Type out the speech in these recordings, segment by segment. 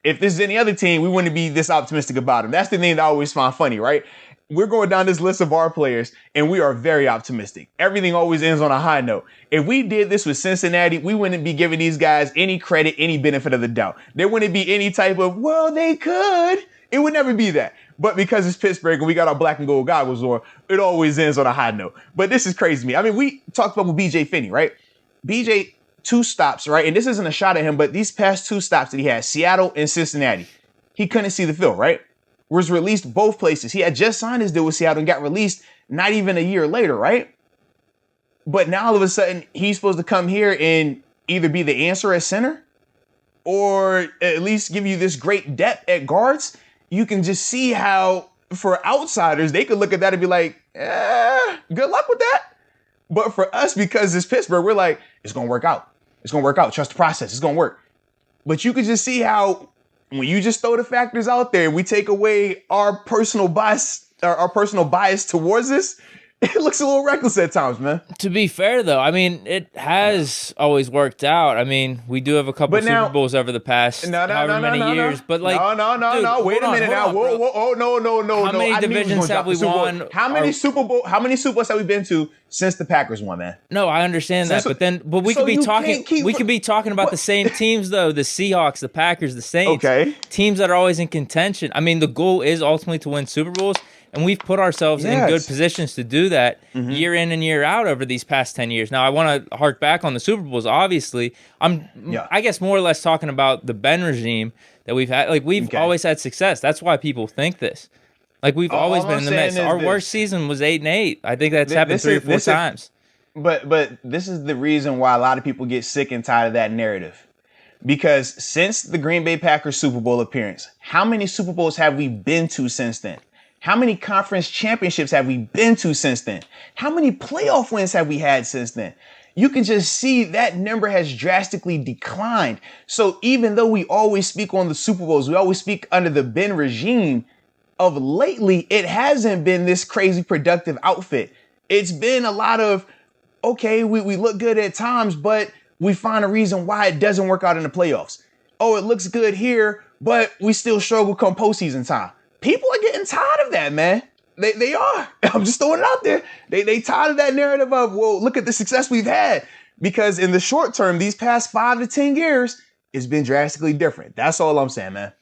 If this is any other team, we wouldn't be this optimistic about them. That's the thing that I always find funny, right? We're going down this list of our players, and we are very optimistic. Everything always ends on a high note. If we did this with Cincinnati, we wouldn't be giving these guys any credit, any benefit of the doubt. There wouldn't be any type of, well, they could. It would never be that. But because it's Pittsburgh and we got our black and gold goggles on, it always ends on a high note. But this is crazy to me. I mean, we talked about with BJ Finney, right? BJ, 2 stops, right? And this isn't a shot at him, but these past 2 stops that he had, Seattle and Cincinnati, he couldn't see the field, right? Was released both places. He had just signed his deal with Seattle and got released not even a year later, right? But now all of a sudden, he's supposed to come here and either be the answer at center or at least give you this great depth at guards. You can just see how, for outsiders, they could look at that and be like, good luck with that. But for us, because it's Pittsburgh, we're like, it's going to work out. It's going to work out. Trust the process. It's going to work. But you could just see how when you just throw the factors out there, we take away our personal bias towards this. It looks a little reckless at times, man. To be fair, though, I mean, it has always worked out. I mean, we do have a couple of Super Bowls over the past however many years. But like, no. Wait a minute now. Whoa. Oh, no. How many divisions have we won? How many Super Bowls have we been to since the Packers won, man? No, I understand that. But we could be talking. We could be talking about the same teams, though. The Seahawks, the Packers, the Saints. Okay. Teams that are always in contention. I mean, the goal is ultimately to win Super Bowls. And we've put ourselves in good positions to do that year in and year out over these past 10 years. Now, I want to hark back on the Super Bowls, obviously. I guess more or less talking about the Ben regime that we've had. Like, we've always had success. That's why people think this. Like, we've always been in the mix. Our worst season was 8-8. I think that's happened 3 or 4 times. But this is the reason why a lot of people get sick and tired of that narrative. Because since the Green Bay Packers Super Bowl appearance, how many Super Bowls have we been to since then? How many conference championships have we been to since then? How many playoff wins have we had since then? You can just see that number has drastically declined. So even though we always speak on the Super Bowls, we always speak under the Ben regime, of lately, it hasn't been this crazy productive outfit. It's been a lot of, okay, we look good at times, but we find a reason why it doesn't work out in the playoffs. Oh, it looks good here, but we still struggle come postseason time. People are getting tired of that, man. They are. I'm just throwing it out there. They tired of that narrative of, well, look at the success we've had. Because in the short term, these past 5 to 10 years, it's been drastically different. That's all I'm saying, man.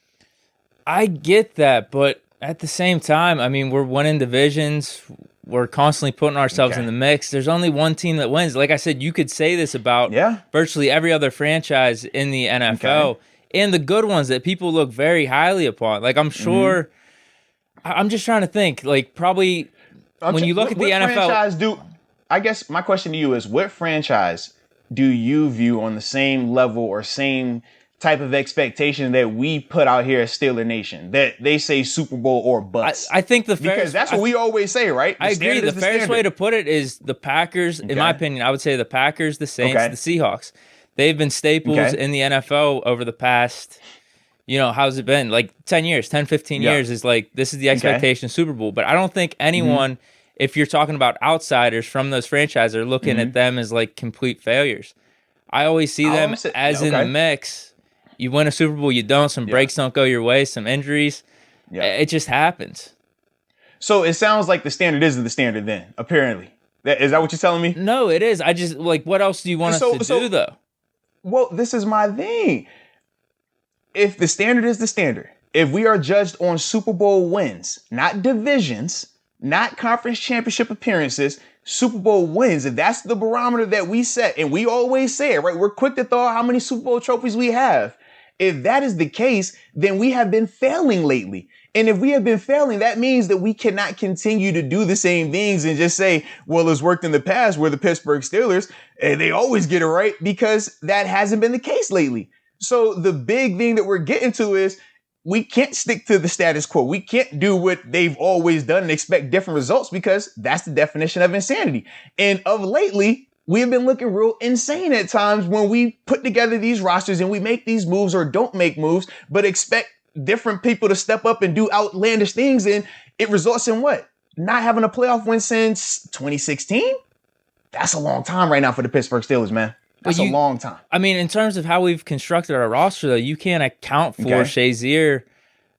I get that, but at the same time, I mean, we're winning divisions. We're constantly putting ourselves in the mix. There's only one team that wins. Like I said, you could say this about virtually every other franchise in the NFL. And the good ones that people look very highly upon. Like, I'm sure... I'm just trying to think, like, probably when you look at the NFL... I guess my question to you is, what franchise do you view on the same level or same type of expectation that we put out here as Steeler Nation, that they say Super Bowl or bust? I think because that's what we always say, right? I agree. The fairest way to put it is the Packers, in my opinion, I would say the Packers, the Saints, the Seahawks. They've been staples in the NFL over the past... You know, how's it been? Like 10 years, 10, 15 years is like, this is the expectation Super Bowl. But I don't think anyone, if you're talking about outsiders from those franchises, are looking at them as like complete failures. I always see them as in the mix. You win a Super Bowl, you don't. Some breaks don't go your way, some injuries. It just happens. So it sounds like the standard isn't the standard then, apparently. Is that what you're telling me? No, it is. I just, like, what else do you want us to do, though? Well, this is my thing. If the standard is the standard, if we are judged on Super Bowl wins, not divisions, not conference championship appearances, Super Bowl wins, if that's the barometer that we set, and we always say it, right? We're quick to throw out how many Super Bowl trophies we have. If that is the case, then we have been failing lately. And if we have been failing, that means that we cannot continue to do the same things and just say, well, it's worked in the past. We're the Pittsburgh Steelers, and they always get it right, because that hasn't been the case lately. So the big thing that we're getting to is we can't stick to the status quo. We can't do what they've always done and expect different results, because that's the definition of insanity. And of lately, we have been looking real insane at times when we put together these rosters and we make these moves or don't make moves, but expect different people to step up and do outlandish things. And it results in what? Not having a playoff win since 2016? That's a long time right now for the Pittsburgh Steelers, man. That's a long time. I mean, in terms of how we've constructed our roster, though, you can't account for Shazier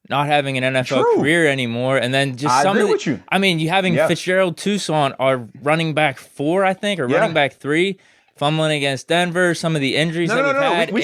not having an NFL career anymore, and then just some of the, I mean, you having Fitzgerald, Toussaint, our running back 4, I think, or running back 3, fumbling against Denver. Some of the injuries that we've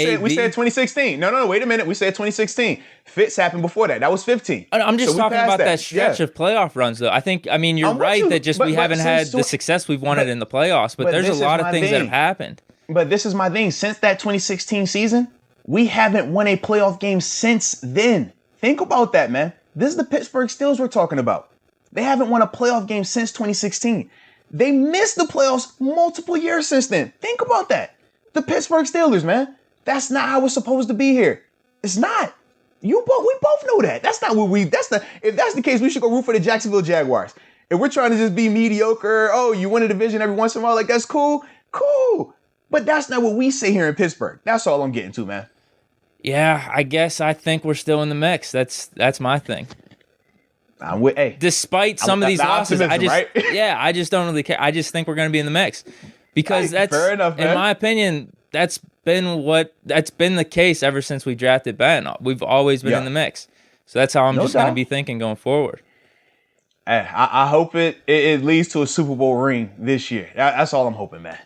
had. We said 2016. No, wait a minute. We said 2016. Fitz happened before that. That was 15. I'm just talking about that stretch of playoff runs, though. I mean, you're right that just we haven't had the success we've wanted in the playoffs, but there's a lot of things that have happened. But this is my thing. Since that 2016 season, we haven't won a playoff game since then. Think about that, man. This is the Pittsburgh Steelers we're talking about. They haven't won a playoff game since 2016. They missed the playoffs multiple years since then. Think about that. The Pittsburgh Steelers, man. That's not how it's supposed to be here. It's not. We both know that. That's not what if that's the case, we should go root for the Jacksonville Jaguars. If we're trying to just be mediocre, you win a division every once in a while, like that's cool. Cool. But that's not what we say here in Pittsburgh. That's all I'm getting to, man. Yeah, I guess I think we're still in the mix. That's my thing. Despite some of these losses, I just don't really care. I just think we're going to be in the mix because that's fair enough, man. In my opinion, that's been the case ever since we drafted Ben. We've always been in the mix. So that's how I'm just going to be thinking going forward. I hope it leads to a Super Bowl ring this year. That's all I'm hoping, man.